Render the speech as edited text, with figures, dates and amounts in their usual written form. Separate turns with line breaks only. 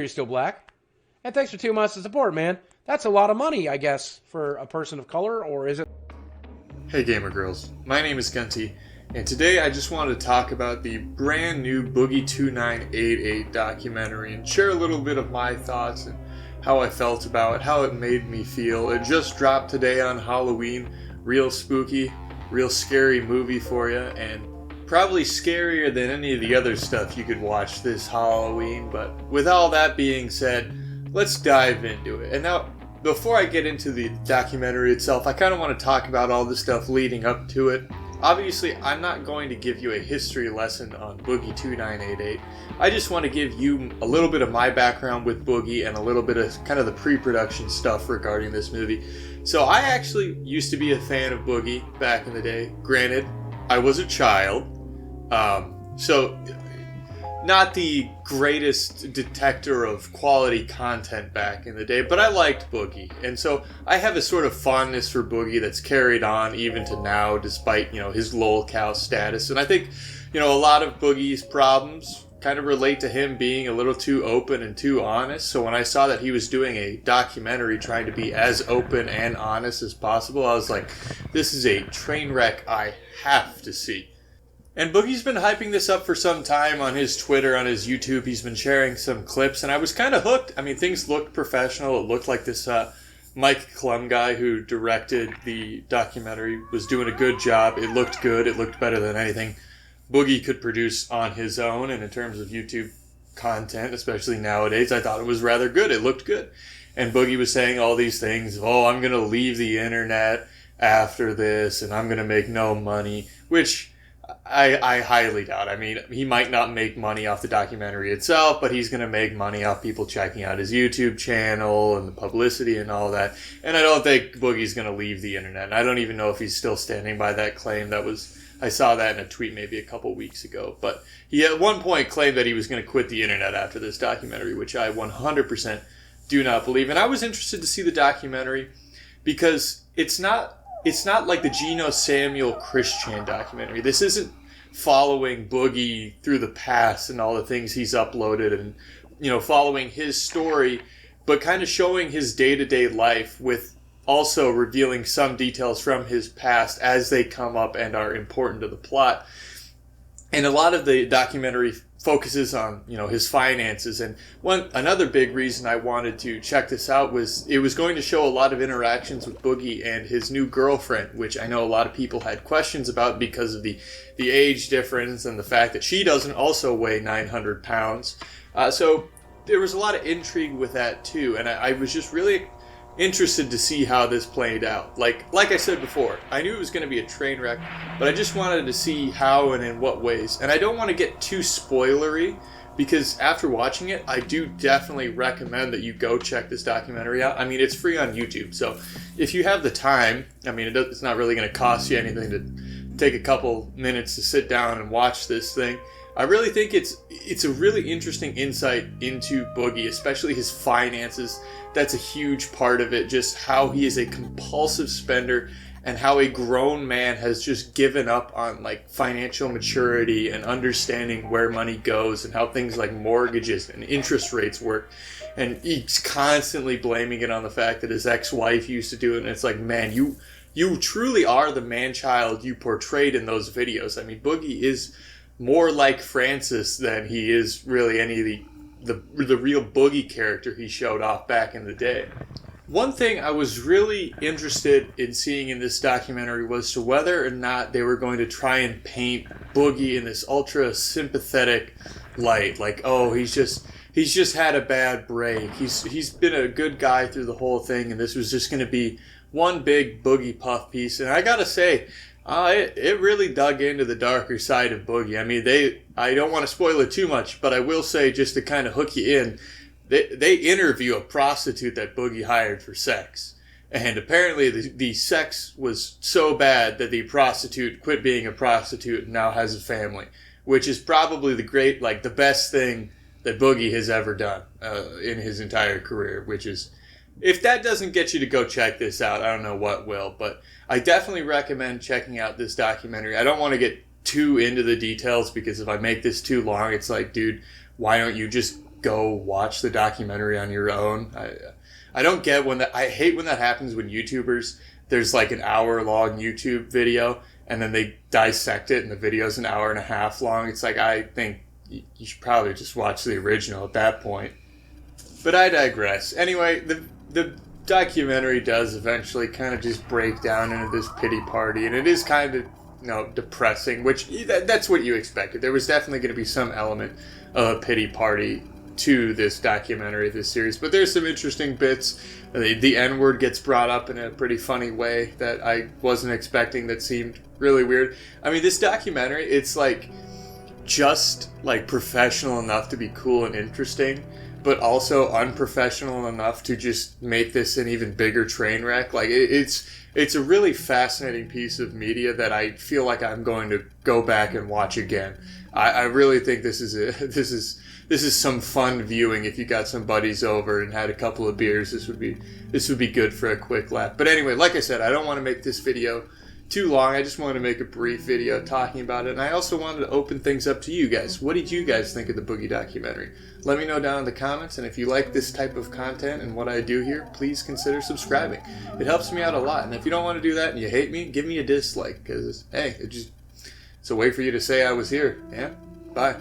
You're still black. And thanks for 2 months of support, man. That's a lot of money, I guess, for a person of color, or is it?
Hey Gamer Girls, my name is Gunty, and today I just wanted to talk about the brand new Boogie2988 documentary and share a little bit of my thoughts and how I felt about it, how it made me feel. It just dropped today on Halloween. Real spooky, real scary movie for you, and probably scarier than any of the other stuff you could watch this Halloween. But with all that being said, let's dive into it. And now, before I get into the documentary itself, I kind of want to talk about all the stuff leading up to it. Obviously, I'm not going to give you a history lesson on Boogie2988. I just want to give you a little bit of my background with Boogie and a little bit of kind of the pre-production stuff regarding this movie. So I actually used to be a fan of Boogie back in the day. Granted, I was a child. So not the greatest detector of quality content back in the day, but I liked Boogie. And so I have a sort of fondness for Boogie that's carried on even to now, despite, his lolcow status. And I think, a lot of Boogie's problems kind of relate to him being a little too open and too honest. So when I saw that he was doing a documentary trying to be as open and honest as possible, I was like, this is a train wreck I have to see. And Boogie's been hyping this up for some time on his Twitter, on his YouTube. He's been sharing some clips, and I was kind of hooked. I mean, things looked professional. It looked like this Mike Clum guy who directed the documentary was doing a good job. It looked good. It looked better than anything Boogie could produce on his own. And in terms of YouTube content, especially nowadays, I thought it was rather good. It looked good. And Boogie was saying all these things. Oh, I'm going to leave the internet after this, and I'm going to make no money, which I highly doubt. I mean, he might not make money off the documentary itself, but he's going to make money off people checking out his YouTube channel and the publicity and all that. And I don't think Boogie's going to leave the internet. And I don't even know if he's still standing by that claim. I saw that in a tweet maybe a couple weeks ago. But he at one point claimed that he was going to quit the internet after this documentary, which I 100% do not believe. And I was interested to see the documentary because it's not like the Geno Samuel Christian documentary. This isn't following Boogie through the past and all the things he's uploaded and, following his story, but kind of showing his day-to-day life with also revealing some details from his past as they come up and are important to the plot. And a lot of the documentary focuses on, his finances. And another big reason I wanted to check this out was it was going to show a lot of interactions with Boogie and his new girlfriend, which I know a lot of people had questions about because of the age difference and the fact that she doesn't also weigh 900 pounds. So there was a lot of intrigue with that too. And I was just really interested to see how this played out. Like I said before, I knew it was going to be a train wreck, but I just wanted to see how and in what ways. And I don't want to get too spoilery, because after watching it, I do definitely recommend that you go check this documentary out. I mean, it's free on YouTube, so if you have the time, I mean, it's not really going to cost you anything to take a couple minutes to sit down and watch this thing. I really think it's a really interesting insight into Boogie, especially his finances. That's a huge part of it, just how he is a compulsive spender and how a grown man has just given up on financial maturity and understanding where money goes and how things like mortgages and interest rates work. And he's constantly blaming it on the fact that his ex-wife used to do it. And it's like, man, you truly are the man-child you portrayed in those videos. I mean, Boogie is more like Francis than he is really any of the real Boogie character he showed off back in the day. One thing I was really interested in seeing in this documentary was to whether or not they were going to try and paint Boogie in this ultra sympathetic light. Like, oh, he's just had a bad break. He's been a good guy through the whole thing, and this was just going to be one big Boogie puff piece. And I gotta say, it really dug into the darker side of Boogie. I mean, I don't want to spoil it too much, but I will say, just to kind of hook you in, they interview a prostitute that Boogie hired for sex. And apparently the sex was so bad that the prostitute quit being a prostitute and now has a family, which is probably the best thing that Boogie has ever done in his entire career, which is, if that doesn't get you to go check this out, I don't know what will. But I definitely recommend checking out this documentary. I don't want to get too into the details, because if I make this too long, it's like, dude, why don't you just go watch the documentary on your own. I don't get when that. I hate when that happens when YouTubers, there's like an hour-long YouTube video and then they dissect it and the video's an hour and a half long. It's like, I think you should probably just watch the original at that point. But I digress. Anyway, the documentary does eventually kind of just break down into this pity party, and it is kind of, depressing, which that's what you expected. There was definitely going to be some element of a pity party to this documentary, this series, but there's some interesting bits. The N-word gets brought up in a pretty funny way that I wasn't expecting, that seemed really weird. I mean, this documentary, it's like just like professional enough to be cool and interesting, but also unprofessional enough to just make this an even bigger train wreck. Like, it's a really fascinating piece of media that I feel like I'm going to go back and watch again. I really think this is some fun viewing. If you got some buddies over and had a couple of beers, this would be good for a quick laugh. But anyway, like I said, I don't want to make this video too long. I just wanted to make a brief video talking about it, and I also wanted to open things up to you guys. What did you guys think of the Boogie documentary? Let me know down in the comments, and if you like this type of content and what I do here, please consider subscribing. It helps me out a lot, and if you don't want to do that and you hate me, give me a dislike, because, hey, it's a way for you to say I was here. Yeah? Bye.